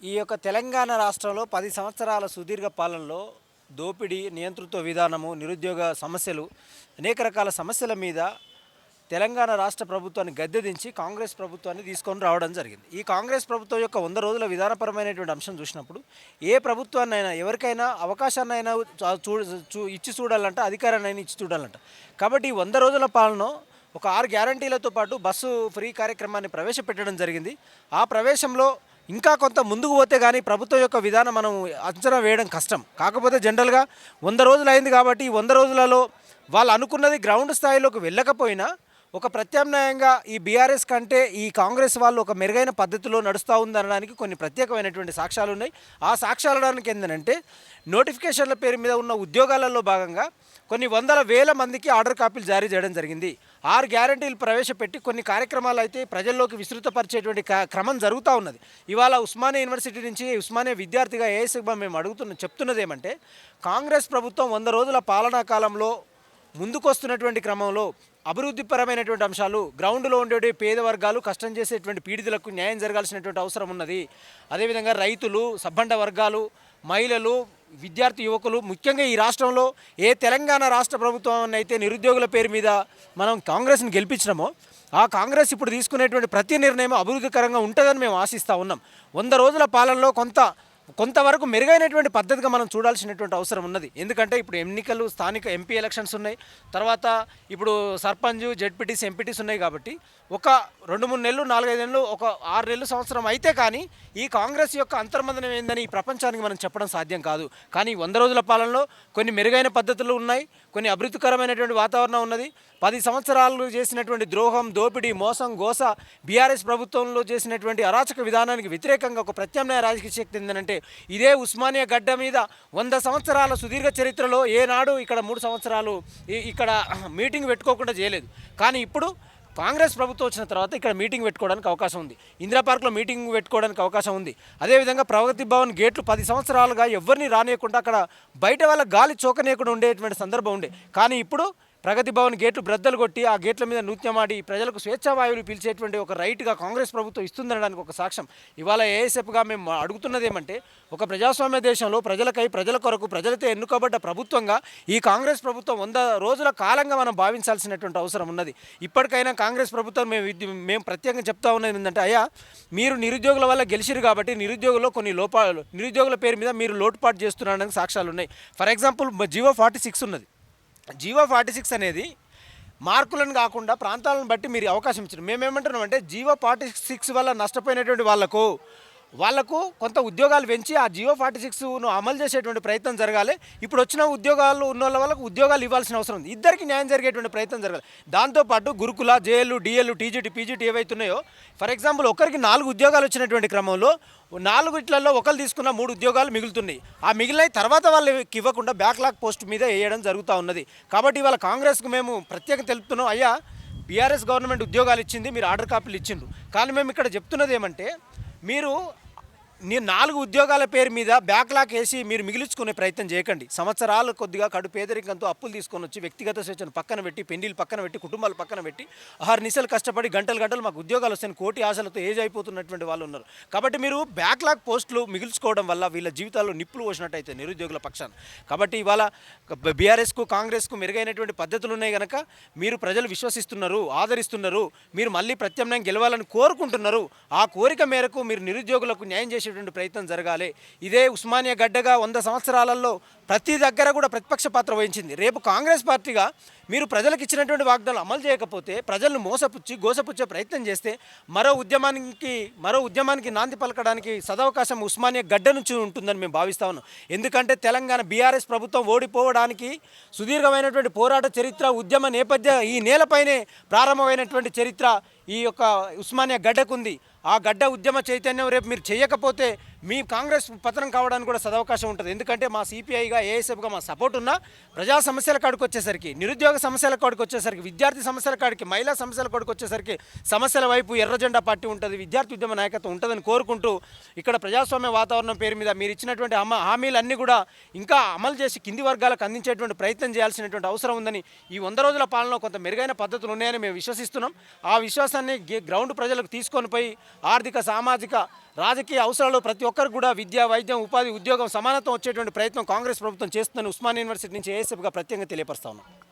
ఈ యొక్క తెలంగాణ రాష్ట్రంలో 10 సంవత్సరాల సుదీర్ఘ పాలనలో దోపిడీ, నియంతృత్వ విధానము, నిరుద్యోగ సమస్యలు, అనేక రకాల సమస్యల మీద తెలంగాణ రాష్ట్ర ప్రభుత్వాన్ని గద్దెదించి కాంగ్రెస్ ప్రభుత్వాన్ని తీసుకొని రావడం జరిగింది. ఈ కాంగ్రెస్ ప్రభుత్వం యొక్క 100 రోజుల విధానపరమైనటువంటి అంశం చూసినప్పుడు ఏ ప్రభుత్వాన్నైనా ఎవరికైనా అవకాశాన్నైనా ఇచ్చి చూడాలంట, అధికారాన్నైనా ఇచ్చి చూడాలంట. కాబట్టి ఈ 100 రోజుల పాలన ఒక 6 గ్యారంటీలతో పాటు బస్సు ఫ్రీ కార్యక్రమాన్ని ప్రవేశపెట్టడం జరిగింది. ఆ ప్రవేశంలో ఇంకా కొంత ముందుకు పోతే కానీ ప్రభుత్వం యొక్క విధానం మనం అంచనా వేయడం కష్టం. కాకపోతే జనరల్గా 100 రోజులు అయింది కాబట్టి ఈ 100 రోజులలో వాళ్ళు అనుకున్నది గ్రౌండ్ స్థాయిలోకి వెళ్ళకపోయినా ఒక ప్రత్యామ్నాయంగా ఈ బీఆర్ఎస్ కంటే ఈ కాంగ్రెస్ వాళ్ళు ఒక మెరుగైన పద్ధతిలో నడుస్తూ ఉందనడానికి కొన్ని ప్రత్యేకమైనటువంటి సాక్ష్యాలు ఉన్నాయి. ఆ సాక్ష్యాలడానికి ఏంటంటే నోటిఫికేషన్ల పేరు మీద ఉన్న ఉద్యోగాలలో భాగంగా కొన్ని వందల వేల మందికి ఆర్డర్ కాపీలు జారీ చేయడం జరిగింది. 6 గ్యారంటీలు ప్రవేశపెట్టి కొన్ని కార్యక్రమాలు అయితే ప్రజల్లోకి విస్తృతపరిచేటువంటి క్రమం జరుగుతూ ఉన్నది. ఇవాళ ఉస్మానియా యూనివర్సిటీ నుంచి ఉస్మానియా విద్యార్థిగా ఏఎస్గా మేము చెప్తున్నది ఏమంటే కాంగ్రెస్ ప్రభుత్వం 100 రోజుల పాలనా కాలంలో ముందుకొస్తున్నటువంటి క్రమంలో అభివృద్ధిపరమైనటువంటి అంశాలు, గ్రౌండ్లో ఉండే పేద వర్గాలు, కష్టం చేసేటువంటి పీడితులకు న్యాయం జరగాల్సినటువంటి అవసరం ఉన్నది. అదేవిధంగా రైతులు, సబ్బండ వర్గాలు, మహిళలు, విద్యార్థి యువకులు, ముఖ్యంగా ఈ రాష్ట్రంలో ఏ తెలంగాణ రాష్ట్ర ప్రభుత్వం అయితే నిరుద్యోగుల పేరు మీద మనం కాంగ్రెస్ని గెలిపించినామో ఆ కాంగ్రెస్ ఇప్పుడు తీసుకునేటువంటి ప్రతి నిర్ణయం అభివృద్ధికరంగా ఉంటుందని మేము ఆశిస్తూ ఉన్నాం. 100 రోజుల పాలనలో కొంతవరకు మెరుగైనటువంటి పద్ధతిగా మనం చూడాల్సినటువంటి అవసరం ఉన్నది. ఎందుకంటే ఇప్పుడు ఎన్నికలు, స్థానిక ఎంపీ ఎలక్షన్స్ ఉన్నాయి, తర్వాత ఇప్పుడు సర్పంచ్, జెడ్పీటీసీ, ఎంపీటీసీ ఉన్నాయి. కాబట్టి ఒక 2-3 నెలలు, 4-5 నెలలు, ఒక 6 నెలలు, సంవత్సరం అయితే కానీ ఈ కాంగ్రెస్ యొక్క అంతర్మదనం ఏందని ఈ ప్రపంచానికి మనం చెప్పడం సాధ్యం కాదు. కానీ 100 రోజుల పాలనలో కొన్ని మెరుగైన పద్ధతులు ఉన్నాయి, కొన్ని అభివృద్ధికరమైనటువంటి వాతావరణం ఉన్నది. 10 సంవత్సరాలు చేసినటువంటి ద్రోహం, దోపిడీ, మోసం, గోస, బీఆర్ఎస్ ప్రభుత్వంలో చేసినటువంటి అరాచక విధానానికి వ్యతిరేకంగా ఒక ప్రత్యామ్నాయ రాజకీయ శక్తి ఏంటంటే ఇదే ఉస్మానియా గడ్డ మీద 100 సంవత్సరాల సుదీర్ఘ చరిత్రలో ఏనాడు ఇక్కడ 3 సంవత్సరాలు ఇక్కడ మీటింగ్ పెట్టుకోకుండా చేయలేదు. కానీ ఇప్పుడు కాంగ్రెస్ ప్రభుత్వం వచ్చిన తర్వాత ఇక్కడ మీటింగ్ పెట్టుకోవడానికి అవకాశం ఉంది. ఇందిరా పార్క్లో మీటింగ్ పెట్టుకోవడానికి అవకాశం ఉంది. అదేవిధంగా ప్రగతి భవన్ గేట్లు 10 సంవత్సరాలుగా ఎవరిని రానియకుండా అక్కడ బయట వాళ్ళ గాలి చోకనీయకుండా ఉండేటువంటి సందర్భం ఉండే. కానీ ఇప్పుడు ప్రగతి భవన్ గేట్లు బ్రద్దలు కొట్టి ఆ గేట్ల మీద నృత్యమాడి ప్రజలకు స్వేచ్ఛావాయువులు పీల్చేటువంటి ఒక రైట్గా కాంగ్రెస్ ప్రభుత్వం ఇస్తుందనడానికి ఒక సాక్ష్యం. ఇవాళ ఏఎస్ఎఫ్గా మేము అడుగుతున్నది ఏమంటే ఒక ప్రజాస్వామ్య దేశంలో ప్రజలకై, ప్రజల కొరకు, ప్రజలతో ఎన్నుకోబడ్డ ప్రభుత్వంగా ఈ కాంగ్రెస్ ప్రభుత్వం 100 రోజుల కాలంగా మనం భావించాల్సినటువంటి అవసరం ఉన్నది. ఇప్పటికైనా కాంగ్రెస్ ప్రభుత్వం మేము ప్రత్యేకంగా చెప్తా ఉన్నది ఏంటంటే అయ్యా, మీరు నిరుద్యోగుల వల్ల గెలిచిరు కాబట్టి నిరుద్యోగుల్లో కొన్ని నిరుద్యోగుల పేరు మీద మీరు లోటుపాటు చేస్తున్నారని సాక్ష్యాలు ఉన్నాయి. ఫర్ ఎగ్జాంపుల్ జియో 46 ఉన్నది. జియో 46 అనేది మార్కులను కాకుండా ప్రాంతాలను బట్టి మీరు అవకాశం ఇచ్చారు. మేమేమంటున్నామంటే జియో 46 వల్ల నష్టపోయినటువంటి వాళ్లకు కొంత ఉద్యోగాలు పెంచి ఆ జియో 46ను అమలు చేసేటువంటి ప్రయత్నం జరగాలి. ఇప్పుడు వచ్చిన ఉద్యోగాలు ఉన్న వాళ్ళకు ఉద్యోగాలు ఇవ్వాల్సిన అవసరం ఉంది. ఇద్దరికి న్యాయం జరిగేటువంటి ప్రయత్నం జరగాలి. దాంతోపాటు గురుకుల, జేఎల్, డిఎల్, టీజీటీ, పీజీటీ ఏవైతున్నాయో ఫర్ ఎగ్జాంపుల్ ఒకరికి 4 ఉద్యోగాలు వచ్చినటువంటి క్రమంలో 4 ఇట్లలో ఒకరు తీసుకున్న 3 ఉద్యోగాలు మిగులుతున్నాయి. ఆ మిగిలిన తర్వాత వాళ్ళకి ఇవ్వకుండా బ్యాక్లాగ్ పోస్ట్ మీద వేయడం జరుగుతూ ఉన్నది. కాబట్టి ఇవాళ కాంగ్రెస్కు మేము ప్రత్యేకంగా తెలుపుతున్నాం, అయ్యా బీఆర్ఎస్ గవర్నమెంట్ ఉద్యోగాలు ఇచ్చింది, మీరు ఆర్డర్ కాపీలు ఇచ్చిండ్రు. కానీ మేము ఇక్కడ చెప్తున్నది ఏమంటే మీరు 4 ఉద్యోగాల పేరు మీద బ్యాక్లాగ్ వేసి మీరు మిగిలించుకునే ప్రయత్నం చేయకండి. సంవత్సరాలు కొద్దిగా కడు పేదరికంతో అప్పులు తీసుకొని వచ్చి వ్యక్తిగత స్వేచ్ఛను పక్కన పెట్టి, పెండిలు పక్కన పెట్టి, కుటుంబాలు పక్కన పెట్టి నిశలు కష్టపడి గంటలు మాకు ఉద్యోగాలు వస్తాయని కోటి ఆశలతో ఏజ్ అయిపోతున్నటువంటి వాళ్ళు ఉన్నారు. కాబట్టి మీరు బ్యాక్లాగ్ పోస్టులు మిగిల్చుకోవడం వల్ల వీళ్ళ జీవితాల్లో నిప్పులు పోసినట్టయితే నిరుద్యోగుల పక్షాన. కాబట్టి ఇవాళ బీఆర్ఎస్కు, కాంగ్రెస్కు మెరుగైనటువంటి పద్ధతులు ఉన్నాయి కనుక మీరు ప్రజలు విశ్వసిస్తున్నారు, ఆదరిస్తున్నారు, మీరు మళ్ళీ ప్రత్యామ్నాయం గెలవాలని కోరుకుంటున్నారు. ఆ కోరిక మేరకు మీరు నిరుద్యోగులకు న్యాయం చేసే ప్రయత్నం జరగాలి. ఇదే ఉస్మానియా గడ్డగా 100 సంవత్సరాలలో ప్రతి దగ్గర కూడా ప్రతిపక్ష పాత్ర వహించింది. రేపు కాంగ్రెస్ పార్టీగా మీరు ప్రజలకు ఇచ్చినటువంటి వాగ్దానాలు అమలు చేయకపోతే, ప్రజలను గోసపుచ్చే ప్రయత్నం చేస్తే మరో ఉద్యమానికి నాంది పలకడానికి సదవకాశం ఉస్మానియా గడ్డ నుంచి ఉంటుందని మేము భావిస్తా ఉన్నాం. ఎందుకంటే తెలంగాణ బీఆర్ఎస్ ప్రభుత్వం ఓడిపోవడానికి సుదీర్ఘమైనటువంటి పోరాట చరిత్ర, ఉద్యమ నేపథ్య ఈ నేలపైనే ప్రారంభమైనటువంటి చరిత్ర ఈ యొక్క ఉస్మానియా గడ్డకుంది. ఆ గడ్డ ఉద్యమ చైతన్యం రేపు మీరు చేయకపోతే మీ కాంగ్రెస్ పతనం కావడానికి కూడా సదవకాశం ఉంటుంది. ఎందుకంటే మా సిపిఐగా, ఏఎస్ఎఫ్గా మా సపోర్ట్ ఉన్న ప్రజా సమస్యల కాడికి వచ్చేసరికి, నిరుద్యోగ సమస్యల కాడికి వచ్చేసరికి, విద్యార్థి సమస్యల కాడికి, మహిళా సమస్యల కాడికి వచ్చేసరికి సమస్యల వైపు ఎర్రజెండా పార్టీ ఉంటుంది, విద్యార్థి ఉద్యమ నాయకత్వం ఉంటుందని కోరుకుంటూ ఇక్కడ ప్రజాస్వామ్య వాతావరణం పేరు మీద మీరు ఇచ్చినటువంటి హామీలన్నీ కూడా ఇంకా అమలు చేసి కింది వర్గాలకు అందించేటువంటి ప్రయత్నం చేయాల్సినటువంటి అవసరం ఉందని, ఈ 100 రోజుల పాలనలో కొంత మెరుగైన పద్ధతులు ఉన్నాయని మేము విశ్వసిస్తున్నాం. ఆ విశ్వాసాన్ని గ్రౌండ్ ప్రజలకు తీసుకొని పోయి ఆర్థిక, సామాజిక, రాజకీయ అవసరాలు ప్రతి ఒక్కరికి కూడా విద్య, వైద్యం, ఉపాధి, ఉద్యోగం, సమానత్వం వచ్చేటువంటి ప్రయత్నం కాంగ్రెస్ ప్రభుత్వం చేస్తుందని ఉస్మానియా యూనివర్సిటీ నుంచి ఏఎస్ఎఫ్గా ప్రత్యేకంగా తెలియపరుస్తా ఉన్నాం.